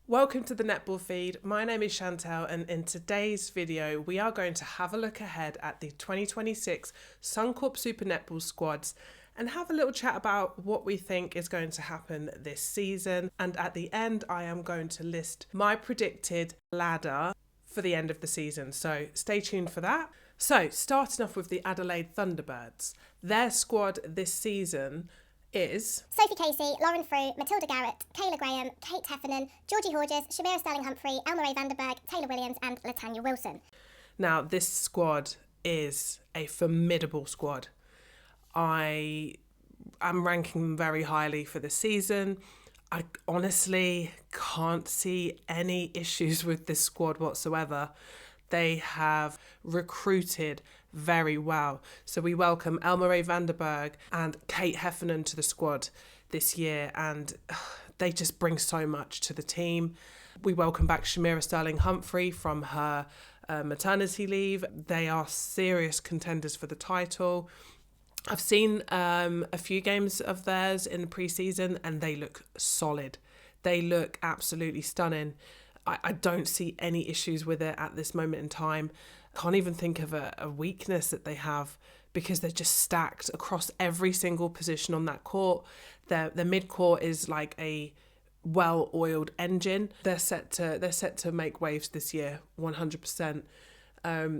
Welcome to the Netball Feed. My name is Chantel, and in today's video we are going to have a look ahead at the 2026 Suncorp Super Netball squads and have a little chat about what we think is going to happen this season. And at the end I am going to list my predicted ladder for the end of the season, so stay tuned for that. So starting off with the Adelaide Thunderbirds, their squad this season is Sophie Casey, Lauren Frew, Matilda Garrett, Kayla Graham, Kate Heffernan, Georgie Hodges, Shamira Sterling-Humphrey, Elmarie Vanderberg, Taylor Williams and Latanya Wilson. Now, this squad is a formidable squad. I am ranking them very highly for the season. I honestly can't see any issues with this squad whatsoever. They have recruited very well. So we welcome Elmarie Vanderberg and Kate Heffernan to the squad this year, and they just bring so much to the team. We welcome back Shamira Sterling-Humphrey from her maternity leave. They are serious contenders for the title. I've seen a few games of theirs in the preseason and they look solid. They look absolutely stunning. I don't see any issues with it at this moment in time. Can't even think of a weakness that they have, because they're just stacked across every single position on that court. Their mid-court is like a well-oiled engine. They're set to make waves this year, 100%.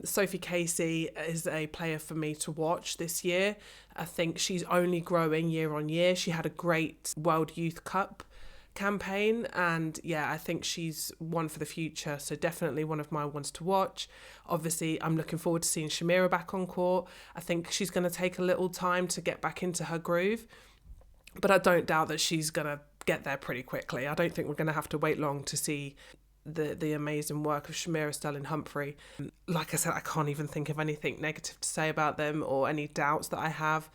Sophie Casey is a player for me to watch this year. I think she's only growing year on year. She had a great World Youth Cup campaign, and yeah, I think she's one for the future, so definitely one of my ones to watch. Obviously I'm looking forward to seeing Shamira back on court. I think she's going to take a little time to get back into her groove, but I don't doubt that she's going to get there pretty quickly. I don't think we're going to have to wait long to see the amazing work of Shamira Sterling-Humphrey. Like I said, I can't even think of anything negative to say about them or any doubts that I have.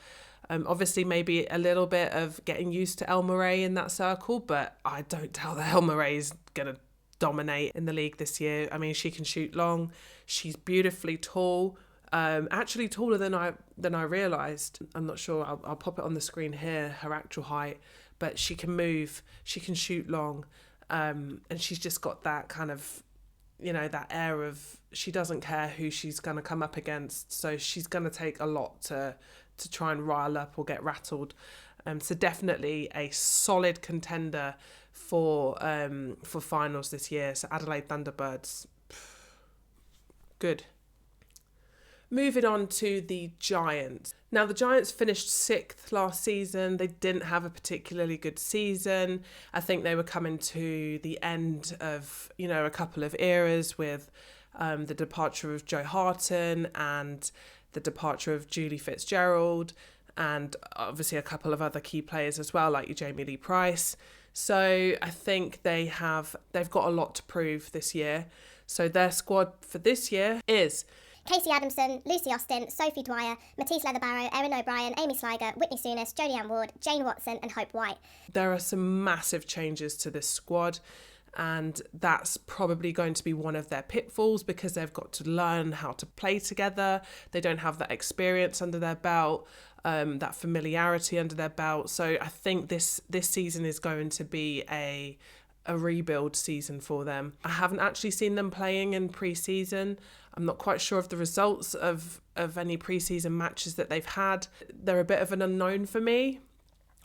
Obviously, maybe a little bit of getting used to Elmarie in that circle, but I don't doubt that Elmarie is going to dominate in the league this year. I mean, she can shoot long. She's beautifully tall, actually taller than I realised. I'm not sure. I'll pop it on the screen here, her actual height, but she can move. She can shoot long, and she's just got that kind of, that air of she doesn't care who she's going to come up against. So she's going to take a lot to try and rile up or get rattled. So definitely a solid contender for finals this year. So Adelaide Thunderbirds, good. Moving on to the Giants. Now, the Giants finished 6th last season. They didn't have a particularly good season. I think they were coming to the end of, a couple of eras with the departure of Jo Harton and the departure of Julie Fitzgerald, and obviously a couple of other key players as well, like your Jamie Lee Price. So I think they've got a lot to prove this year. So their squad for this year is Casey Adamson, Lucy Austin, Sophie Dwyer, Matisse Leatherbarrow, Erin O'Brien, Amy Sliger, Whitney Souness, Jodie-Ann Ward, Jane Watson and Hope White. There are some massive changes to this squad, and that's probably going to be one of their pitfalls, because they've got to learn how to play together. They don't have that experience under their belt, that familiarity under their belt. So I think this season is going to be a rebuild season for them. I haven't actually seen them playing in pre-season. I'm not quite sure of the results of any pre-season matches that they've had. They're a bit of an unknown for me.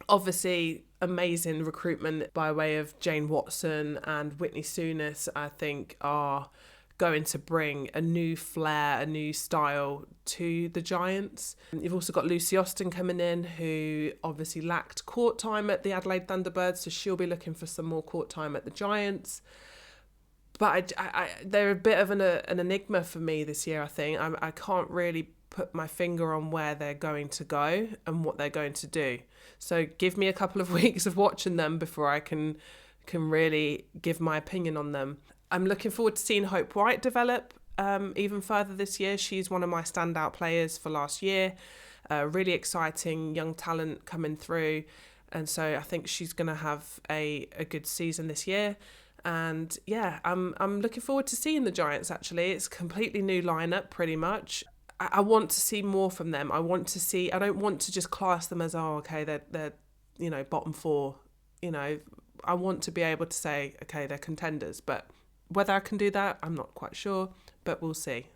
Obviously, amazing recruitment by way of Jane Watson and Whitney Souness, I think, are going to bring a new flair, a new style to the Giants. You've also got Lucy Austin coming in, who obviously lacked court time at the Adelaide Thunderbirds, so she'll be looking for some more court time at the Giants. But they're a bit of an enigma for me this year, I think. I can't really put my finger on where they're going to go and what they're going to do. So give me a couple of weeks of watching them before I can really give my opinion on them. I'm looking forward to seeing Hope White develop even further this year. She's one of my standout players for last year. Really exciting young talent coming through. And so I think she's going to have a good season this year. And yeah, I'm looking forward to seeing the Giants, actually. It's a completely new lineup, pretty much. I want to see more from them. I don't want to just class them as, they're bottom four, I want to be able to say, okay, they're contenders, but whether I can do that, I'm not quite sure, but we'll see.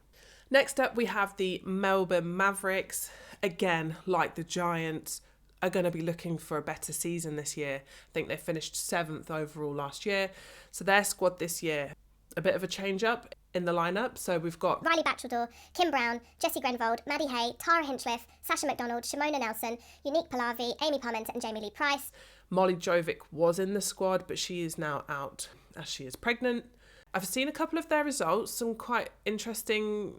Next up, we have the Melbourne Mavericks. Again, like the Giants, are going to be looking for a better season this year. I think they finished 7th overall last year. So their squad this year, a bit of a change up in the lineup. So we've got Riley Batcheldor, Kim Brown, Jessie Grenvold, Maddie Hay, Tara Hinchliffe, Sasha McDonald, Shimona Nelson, Unique Pallavi, Amy Parmenter and Jamie Lee Price. Molly Jovic was in the squad, but she is now out as she is pregnant. I've seen a couple of their results, some quite interesting,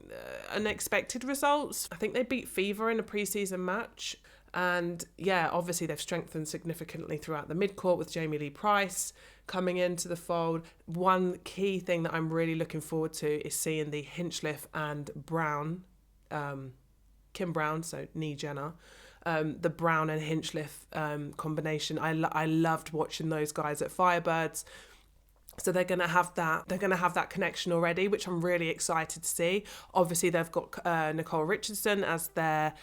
unexpected results. I think they beat Fever in a preseason match. And yeah, obviously they've strengthened significantly throughout the midcourt with Jamie Lee Price coming into the fold. One key thing that I'm really looking forward to is seeing the Hinchliffe and Brown, Kim Brown, so Nee Jenner, the Brown and Hinchliffe combination. I loved watching those guys at Firebirds. So they're going to have that connection already, which I'm really excited to see. Obviously, they've got Nicole Richardson as their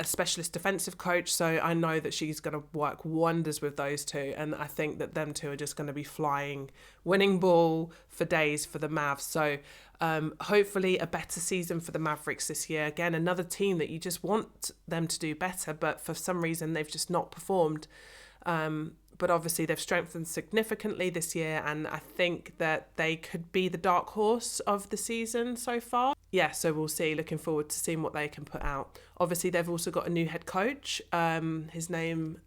specialist defensive coach. So I know that she's going to work wonders with those two. And I think that them two are just going to be flying winning ball for days for the Mavs. So hopefully a better season for the Mavericks this year. Again, another team that you just want them to do better, but for some reason they've just not performed. But obviously they've strengthened significantly this year, and I think that they could be the dark horse of the season so far. Yeah, so we'll see. Looking forward to seeing what they can put out. Obviously, they've also got a new head coach. His name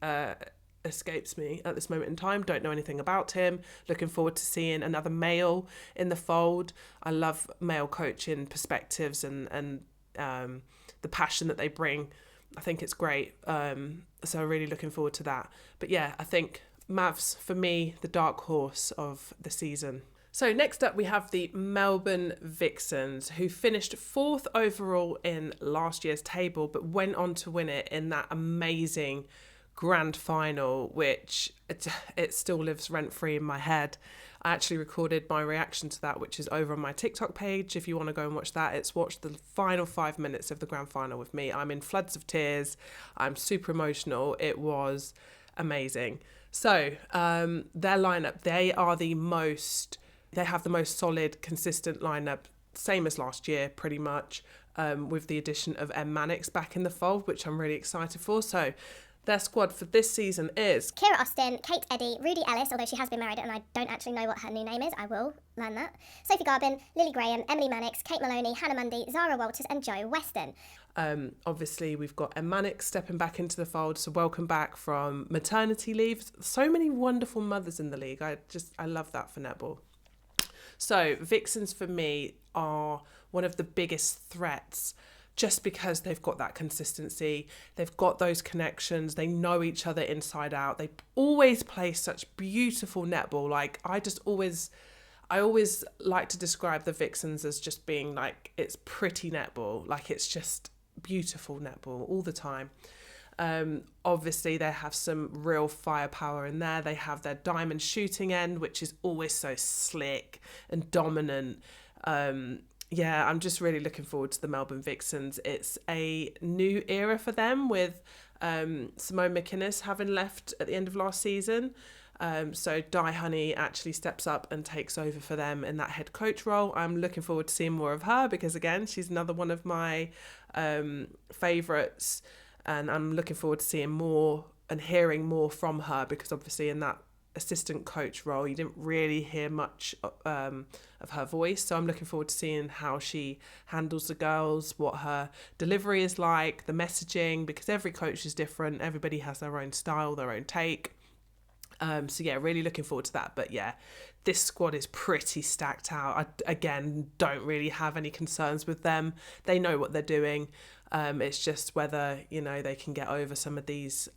escapes me at this moment in time. Don't know anything about him. Looking forward to seeing another male in the fold. I love male coaching perspectives and the passion that they bring. I think it's great. So really looking forward to that. But yeah, I think Mavs, for me, the dark horse of the season. So next up, we have the Melbourne Vixens, who finished 4th overall in last year's table, but went on to win it in that amazing grand final, which it still lives rent-free in my head. I actually recorded my reaction to that, which is over on my TikTok page. If you want to go and watch that, it's watched the final 5 minutes of the grand final with me. I'm in floods of tears. I'm super emotional. It was amazing. So their lineup, they have the most solid, consistent lineup, same as last year, pretty much, with the addition of Em Mannix back in the fold, which I'm really excited for. So their squad for this season is Kira Austin, Kate Eddy, Rudy Ellis, although she has been married and I don't actually know what her new name is. I will learn that. Sophie Garbin, Lily Graham, Emily Mannix, Kate Maloney, Hannah Mundy, Zara Walters and Jo Weston. Obviously, we've got Em Mannix stepping back into the fold, so welcome back from maternity leave. So many wonderful mothers in the league. I love that for netball. So Vixens for me are one of the biggest threats, just because they've got that consistency, they've got those connections, they know each other inside out. They always play such beautiful netball. Like I always like to describe the Vixens as just being like, it's pretty netball, like it's just beautiful netball all the time. Obviously they have some real firepower in there. They have their diamond shooting end, which is always so slick and dominant. Yeah, I'm just really looking forward to the Melbourne Vixens. It's a new era for them with Simone McInnes having left at the end of last season. So Di Honey actually steps up and takes over for them in that head coach role. I'm looking forward to seeing more of her because, again, she's another one of my favourites. And I'm looking forward to seeing more and hearing more from her because, obviously, in that assistant coach role, you didn't really hear much of her voice. So I'm looking forward to seeing how she handles the girls, what her delivery is like, the messaging, because every coach is different. Everybody has their own style, their own take. So yeah, really looking forward to that. But yeah, this squad is pretty stacked out. I, again, don't really have any concerns with them. They know what they're doing. It's just whether, they can get over some of these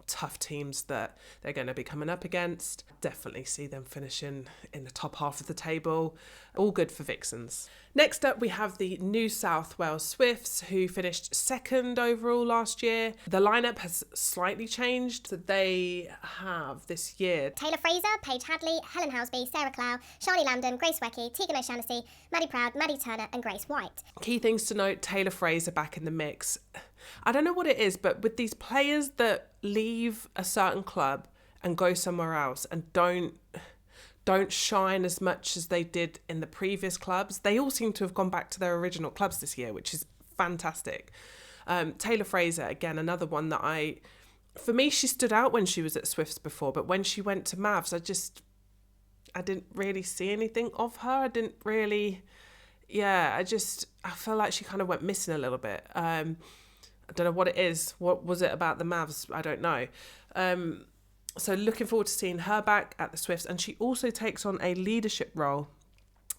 tough teams that they're going to be coming up against. Definitely see them finishing in the top half of the table. All good for Vixens. Next up, we have the New South Wales Swifts, who finished 2nd overall last year. The lineup has slightly changed. So they have this year Taylor Fraser, Paige Hadley, Helen Housby, Sarah Clow, Shani Lambden, Grace Wecky, Tegan O'Shaughnessy, Maddie Proud, Maddie Turner and Grace White. Key things to note: Taylor Fraser back in the mix. I don't know what it is, but with these players that leave a certain club and go somewhere else and don't don't shine as much as they did in the previous clubs. They all seem to have gone back to their original clubs this year, which is fantastic. Taylor Fraser, again, another one that for me, she stood out when she was at Swifts before, but when she went to Mavs, I didn't really see anything of her. I feel like she kind of went missing a little bit. I don't know what it is. What was it about the Mavs? I don't know. So looking forward to seeing her back at the Swifts. And she also takes on a leadership role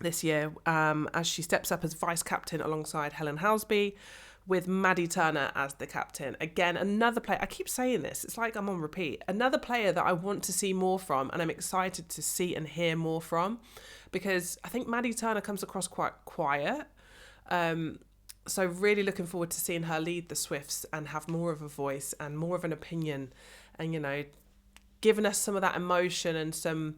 this year as she steps up as vice captain alongside Helen Housby, with Maddie Turner as the captain. Again, another player, I keep saying this, it's like I'm on repeat, another player that I want to see more from, and I'm excited to see and hear more from, because I think Maddie Turner comes across quite quiet. So really looking forward to seeing her lead the Swifts and have more of a voice and more of an opinion, and, you know, giving us some of that emotion and some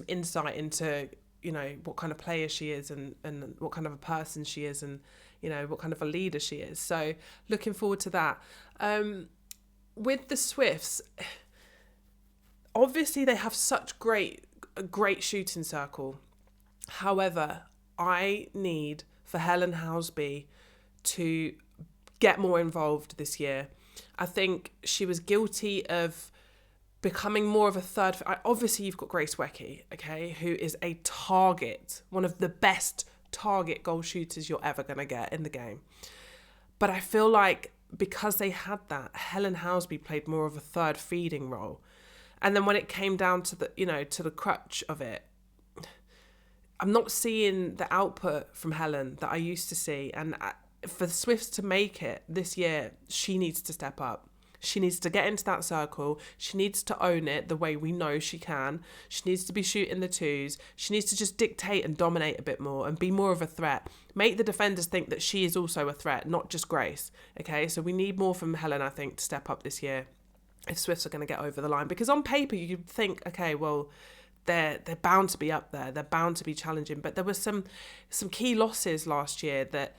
insight into, you know, what kind of player she is and what kind of a person she is, and, you know, what kind of a leader she is. So looking forward to that. With the Swifts, obviously they have such a great shooting circle. However, I need for Helen Housby to get more involved this year. I think she was guilty of becoming more of a third. Obviously, you've got Grace Wecky, okay, who is a target, one of the best target goal shooters you're ever going to get in the game. But I feel like because they had that, Helen Housby played more of a third feeding role. And then when it came down to the crutch of it, I'm not seeing the output from Helen that I used to see. And for the Swifts to make it this year, she needs to step up. She needs to get into that circle. She needs to own it the way we know she can. She needs to be shooting the twos. She needs to just dictate and dominate a bit more and be more of a threat. Make the defenders think that she is also a threat, not just Grace. Okay, so we need more from Helen, I think, to step up this year if Swifts are going to get over the line. Because on paper, you'd think, okay, well, they're bound to be up there. They're bound to be challenging. But there were some key losses last year that,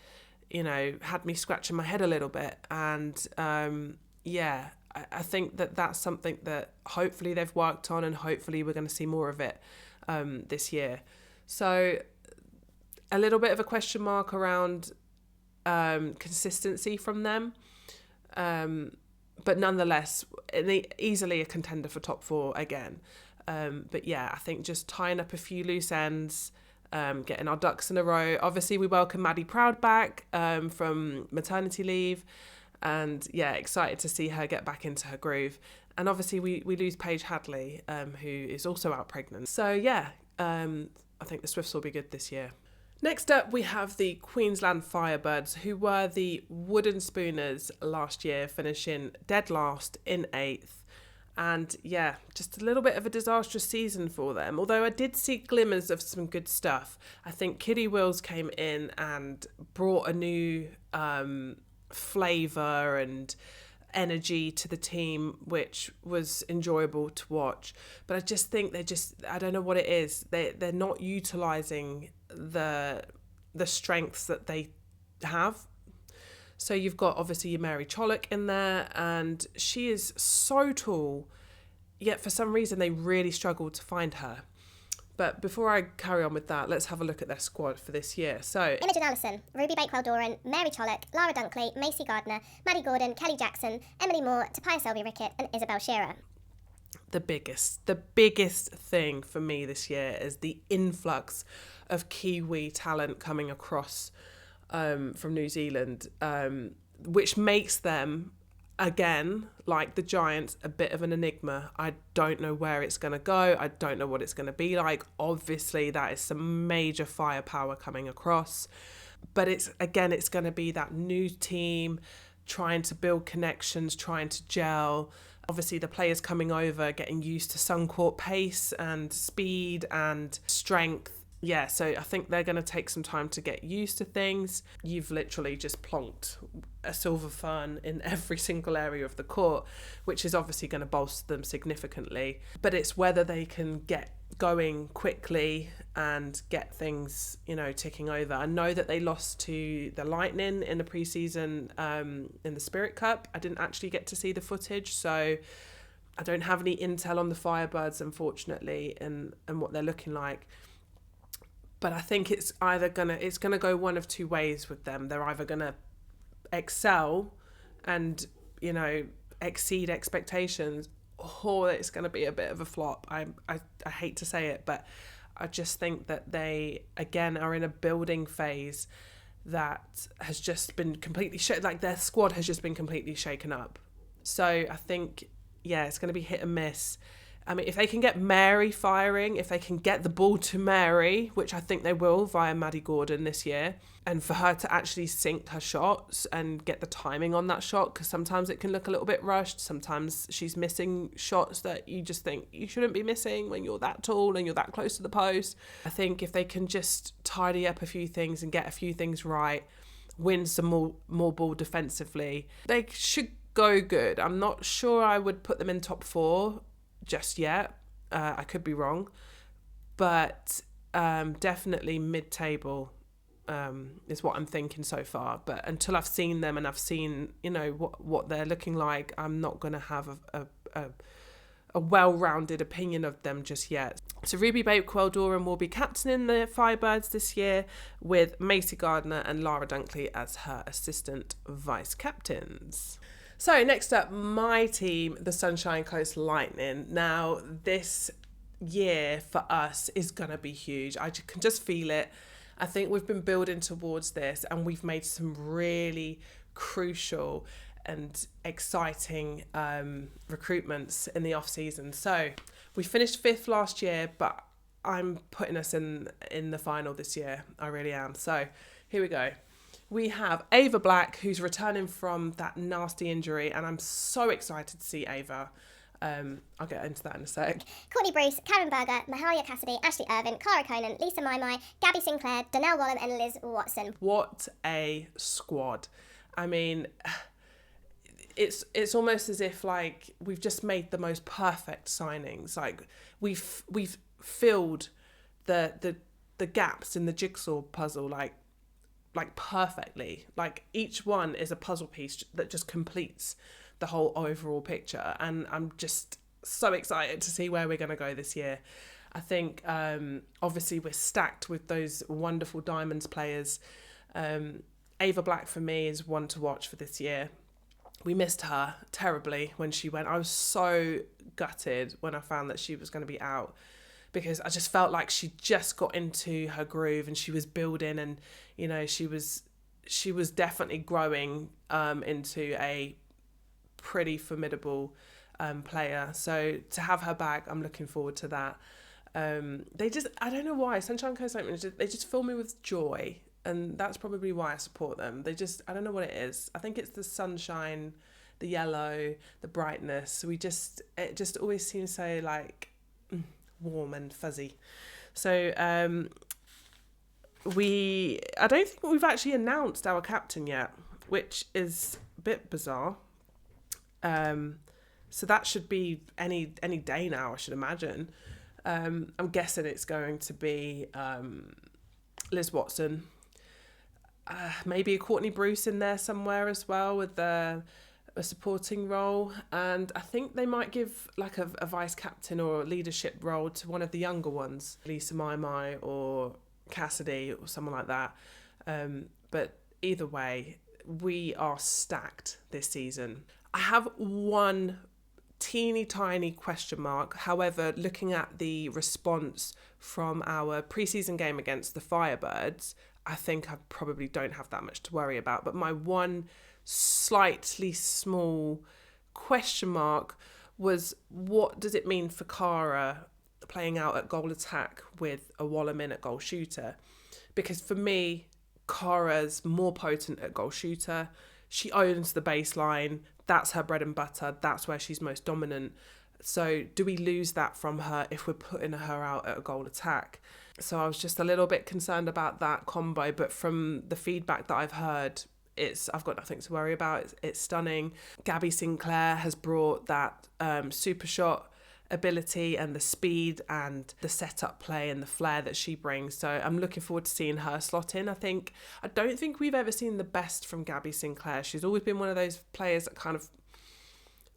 you know, had me scratching my head a little bit. And, I think that's something that hopefully they've worked on, and hopefully we're going to see more of it this year. So a little bit of a question mark around consistency from them. But nonetheless, easily a contender for top 4 again. But yeah, I think just tying up a few loose ends, getting our ducks in a row. Obviously, we welcome Maddie Proud back from maternity leave. And yeah, excited to see her get back into her groove. And obviously we lose Paige Hadley, who is also out pregnant. So yeah, I think the Swifts will be good this year. Next up, we have the Queensland Firebirds, who were the Wooden Spooners last year, finishing dead last in 8th. And yeah, just a little bit of a disastrous season for them. Although I did see glimmers of some good stuff. I think Kitty Wills came in and brought a new flavour and energy to the team, which was enjoyable to watch. But I just think I don't know what it is. They're not utilising the strengths that they have. So you've got obviously your Mary Chollock in there, and she is so tall, yet for some reason they really struggled to find her. But before I carry on with that, let's have a look at their squad for this year. So Imogen Allison, Ruby Bakewell-Doran, Mary Chollock, Lara Dunkley, Macy Gardner, Maddie Gordon, Kelly Jackson, Emily Moore, Tapia Selby-Rickett and Isabel Shearer. The biggest thing for me this year is the influx of Kiwi talent coming across from New Zealand, which makes them, again, like the Giants, a bit of an enigma. I don't know where it's going to go. I don't know what it's going to be like. Obviously, that is some major firepower coming across. But it's going to be that new team trying to build connections, trying to gel. Obviously, the players coming over, getting used to Suncorp pace and speed and strength. Yeah, so I think they're going to take some time to get used to things. You've literally just plonked a silver fern in every single area of the court, which is obviously going to bolster them significantly. But it's whether they can get going quickly and get things, ticking over. I know that they lost to the Lightning in the preseason in the Spirit Cup. I didn't actually get to see the footage, so I don't have any intel on the Firebirds, unfortunately, and what they're looking like. But I think it's gonna go one of two ways with them. They're either gonna excel and, exceed expectations, or it's gonna be a bit of a flop. I hate to say it, but I just think that they again are in a building phase that has just been completely like their squad has just been completely shaken up. So I think, yeah, it's going to be hit and miss. I mean, if they can get Mary firing, if they can get the ball to Mary, which I think they will via Maddie Gordon this year, and for her to actually sink her shots and get the timing on that shot, because sometimes it can look a little bit rushed. Sometimes she's missing shots that you just think you shouldn't be missing when you're that tall and you're that close to the post. I think if they can just tidy up a few things and get a few things right, win some more ball defensively, they should go good. I'm not sure I would put them in top 4 just yet. I could be wrong, but definitely mid-table is what I'm thinking so far. But until I've seen them and I've seen what they're looking like, I'm not going to have a well-rounded opinion of them just yet. So Ruby Bakewell-Doran will be captaining the Firebirds this year, with Macy Gardner and Lara Dunkley as her assistant vice captains. So next up, my team, the Sunshine Coast Lightning. Now, this year for us is going to be huge. I can just feel it. I think we've been building towards this, and we've made some really crucial and exciting recruitments in the off-season. So we finished 5th last year, but I'm putting us in the final this year. I really am. So here we go. We have Ava Black, who's returning from that nasty injury, and I'm so excited to see Ava. I'll get into that in a sec. Courtney Bruce, Karen Berger, Mahalia Cassidy, Ashley Irvin, Clara Conan, Lisa Maimai, Gabby Sinclair, Donnell Wallum and Liz Watson. What a squad. I mean, it's almost as if like we've just made the most perfect signings. Like we've filled the gaps in the jigsaw puzzle like perfectly. Like each one is a puzzle piece that just completes the whole overall picture, and I'm just so excited to see where we're going to go this year. I think obviously we're stacked with those wonderful Diamonds players. Ava Black for me is one to watch for this year. We missed her terribly when she went. I was so gutted when I found that she was going to be out, because I just felt like she just got into her groove and she was building, and she was definitely growing into a pretty formidable player. So to have her back, I'm looking forward to that. I don't know why, Sunshine Coast Lightning, they just fill me with joy, and that's probably why I support them. I don't know what it is. I think it's the sunshine, the yellow, the brightness. It just always seems so like warm and fuzzy. So I don't think we've actually announced our captain yet, which is a bit bizarre. So that should be any day now, I should imagine. I'm guessing it's going to be Liz Watson. Maybe a Courtney Bruce in there somewhere as well with a supporting role. And I think they might give like a vice captain or a leadership role to one of the younger ones, Lisa Maimai or Cassidy or someone like that. But either way, we are stacked this season. I have one teeny tiny question mark. However, looking at the response from our preseason game against the Firebirds, I think I probably don't have that much to worry about. But my one slightly small question mark was, what does it mean for Cara playing out at goal attack with a Wallum in at goal shooter? Because for me, Cara's more potent at goal shooter. She owns the baseline. That's her bread and butter. That's where she's most dominant. So do we lose that from her if we're putting her out at a goal attack? So I was just a little bit concerned about that combo. But from the feedback that I've heard, I've got nothing to worry about. It's stunning. Gabby Sinclair has brought that super shot ability and the speed and the setup play and the flair that she brings. So I'm looking forward to seeing her slot in. I don't think we've ever seen the best from Gabby Sinclair. She's always been one of those players that kind of,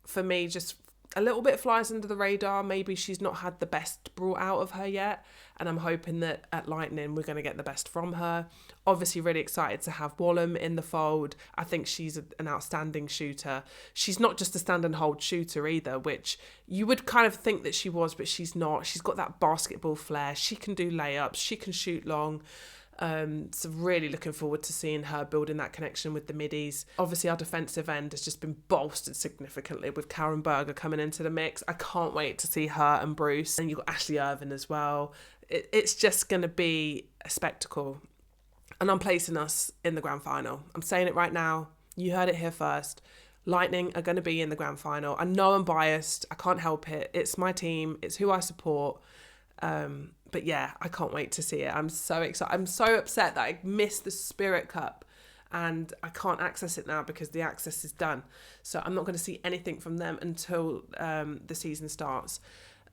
for me, just a little bit flies under the radar. Maybe she's not had the best brought out of her yet, and I'm hoping that at Lightning we're going to get the best from her. Obviously really excited to have Wallum in the fold. I think she's an outstanding shooter. She's not just a stand and hold shooter either, which you would kind of think that she was, but she's not. She's got that basketball flair. She can do layups. She can shoot long. So really looking forward to seeing her building that connection with the middies. Obviously our defensive end has just been bolstered significantly with Karen Berger coming into the mix. I can't wait to see her and Bruce, and you've got Ashley Irvin as well. It's just going to be a spectacle, and I'm placing us in the grand final. I'm saying it right now. You heard it here first. Lightning are going to be in the grand final. I know I'm biased. I can't help it. It's my team. It's who I support. But yeah, I can't wait to see it. I'm so excited. I'm so upset that I missed the Spirit Cup and I can't access it now because the access is done. So I'm not going to see anything from them until the season starts.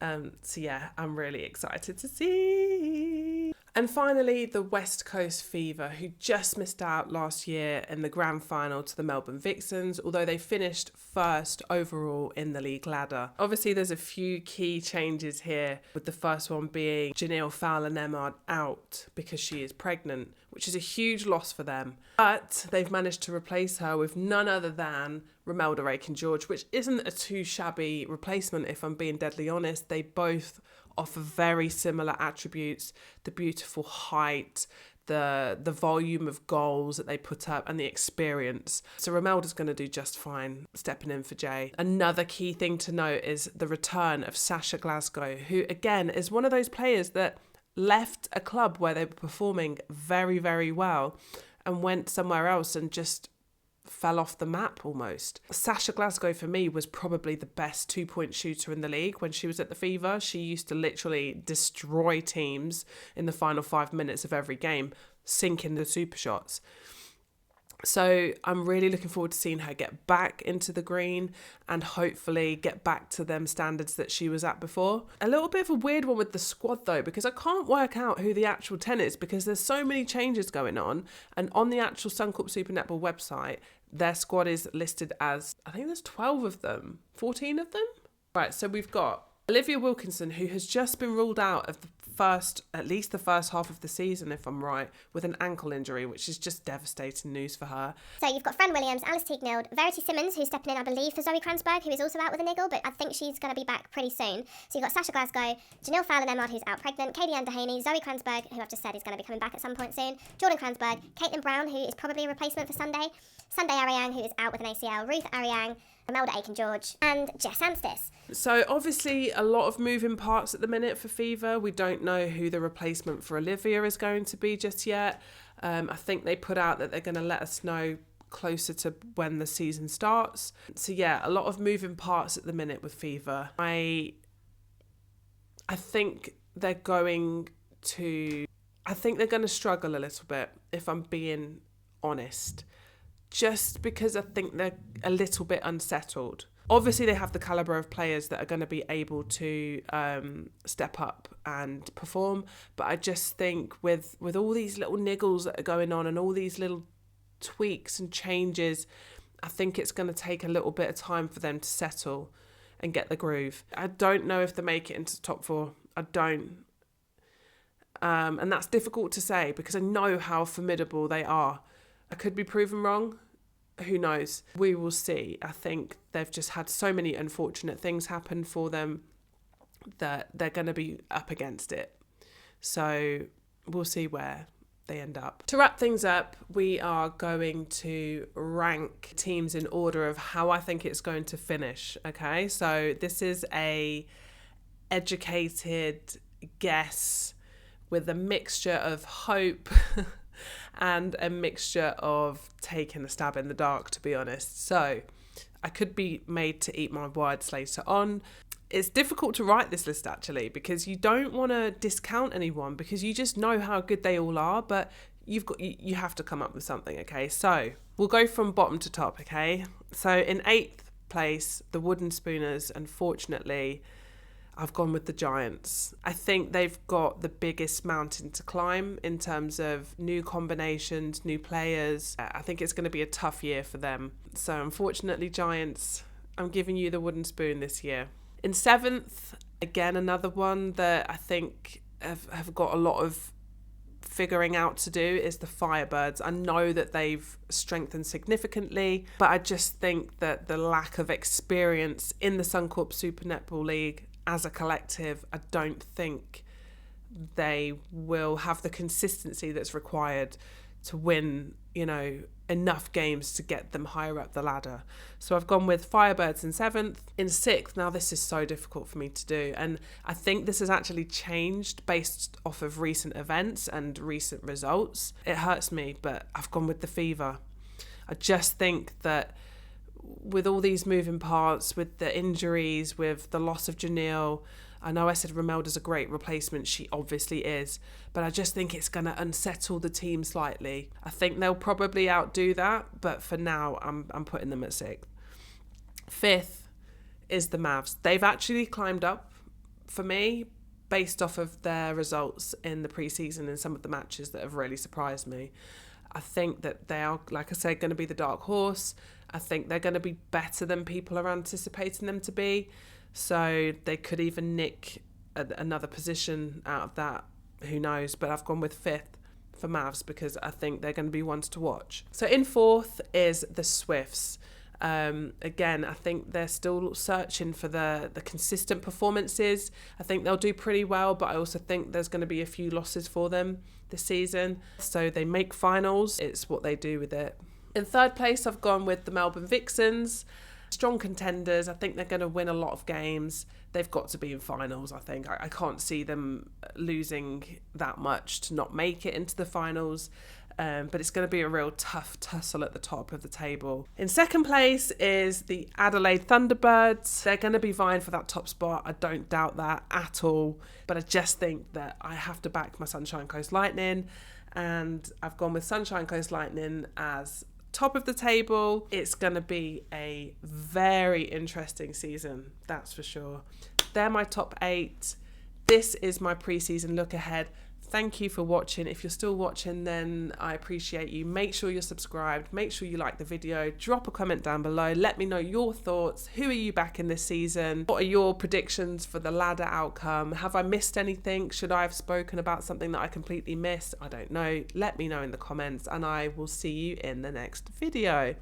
So yeah, I'm really excited to see. And finally, the West Coast Fever, who just missed out last year in the grand final to the Melbourne Vixens, although they finished first overall in the league ladder. Obviously, there's a few key changes here, with the first one being Janelle Fowler-Nembhard out because she is pregnant, which is a huge loss for them. But they've managed to replace her with none other than Romelda Aiken-George, which isn't a too shabby replacement, if I'm being deadly honest. They both offer very similar attributes: the beautiful height, the volume of goals that they put up, and the experience. So Romelda's going to do just fine stepping in for Jay. Another key thing to note is the return of Sasha Glasgow, who again is one of those players that left a club where they were performing very, very well and went somewhere else and just fell off the map almost. Sasha Glasgow for me was probably the best 2-point shooter in the league when she was at the Fever. She used to literally destroy teams in the final 5 minutes of every game, sinking the super shots. So I'm really looking forward to seeing her get back into the green and hopefully get back to them standards that she was at before. A little bit of a weird one with the squad though, because I can't work out who the actual 10 is because there's so many changes going on, and on the actual Suncorp Super Netball website their squad is listed as, I think there's 12 of them, 14 of them. Right, so we've got Olivia Wilkinson, who has just been ruled out of at least the first half of the season, if I'm right, with an ankle injury, which is just devastating news for her. So you've got Fran Williams, Alice Teagneld, Verity Simmons, who's stepping in, I believe, for Zoe Kranzberg, who is also out with a niggle, but I think she's going to be back pretty soon. So you've got Sasha Glasgow, Janelle Fowler-Nembhard, who's out pregnant, Katie Ann Dehaney, Zoe Kranzberg, who I've just said is going to be coming back at some point soon, Jordan Kranzberg, Caitlin Brown, who is probably a replacement for Sunday Ariang, who is out with an ACL, Ruth Ariang, Romelda Aiken-George, and Jess Anstis. So obviously a lot of moving parts at the minute for Fever. We don't know who the replacement for Olivia is going to be just yet. I think they put out that they're going to let us know closer to when the season starts. So yeah, a lot of moving parts at the minute with Fever. I think they're going to struggle a little bit, if I'm being honest, just because I think they're a little bit unsettled. Obviously, they have the calibre of players that are going to be able to step up and perform. But I just think with all these little niggles that are going on and all these little tweaks and changes, I think it's going to take a little bit of time for them to settle and get the groove. I don't know if they make it into the top 4. I don't. And that's difficult to say because I know how formidable they are. I could be proven wrong. Who knows? We will see. I think they've just had so many unfortunate things happen for them that they're going to be up against it. So we'll see where they end up. To wrap things up, we are going to rank teams in order of how I think it's going to finish. Okay, so this is a educated guess with a mixture of hope and a mixture of taking a stab in the dark, to be honest. So I could be made to eat my words later on. It's difficult to write this list actually because you don't want to discount anyone because you just know how good they all are, but you have to come up with something, okay? So we'll go from bottom to top, okay? So in 8th place, the Wooden Spooners, unfortunately, I've gone with the Giants. I think they've got the biggest mountain to climb in terms of new combinations, new players. I think it's going to be a tough year for them. So unfortunately, Giants, I'm giving you the wooden spoon this year. In 7th, again, another one that I think have got a lot of figuring out to do is the Firebirds. I know that they've strengthened significantly, but I just think that the lack of experience in the Suncorp Super Netball League as a collective, I don't think they will have the consistency that's required to win, enough games to get them higher up the ladder. So I've gone with Firebirds in 7th. In 6th, now this is so difficult for me to do, and I think this has actually changed based off of recent events and recent results. It hurts me, but I've gone with the Fever. I just think that with all these moving parts, with the injuries, with the loss of Janelle, I know I said Romelda's a great replacement. She obviously is. But I just think it's going to unsettle the team slightly. I think they'll probably outdo that. But for now, I'm putting them at 6th. 5th is the Mavs. They've actually climbed up for me based off of their results in the preseason and some of the matches that have really surprised me. I think that they are, like I said, going to be the dark horse. I think they're going to be better than people are anticipating them to be. So they could even nick another position out of that. Who knows? But I've gone with 5th for Mavs because I think they're going to be ones to watch. So in 4th is the Swifts. Again, I think they're still searching for the consistent performances. I think they'll do pretty well, but I also think there's going to be a few losses for them this season. So they make finals. It's what they do with it. In 3rd place, I've gone with the Melbourne Vixens. Strong contenders. I think they're going to win a lot of games. They've got to be in finals, I think. I can't see them losing that much to not make it into the finals. But it's going to be a real tough tussle at the top of the table. In 2nd place is the Adelaide Thunderbirds. They're going to be vying for that top spot. I don't doubt that at all. But I just think that I have to back my Sunshine Coast Lightning. And I've gone with Sunshine Coast Lightning as top of the table. It's going to be a very interesting season, that's for sure. They're my top 8. This is my preseason look ahead. Thank you for watching. If you're still watching, then I appreciate you. Make sure you're subscribed. Make sure you like the video. Drop a comment down below. Let me know your thoughts. Who are you backing this season? What are your predictions for the ladder outcome? Have I missed anything? Should I have spoken about something that I completely missed? I don't know. Let me know in the comments, and I will see you in the next video.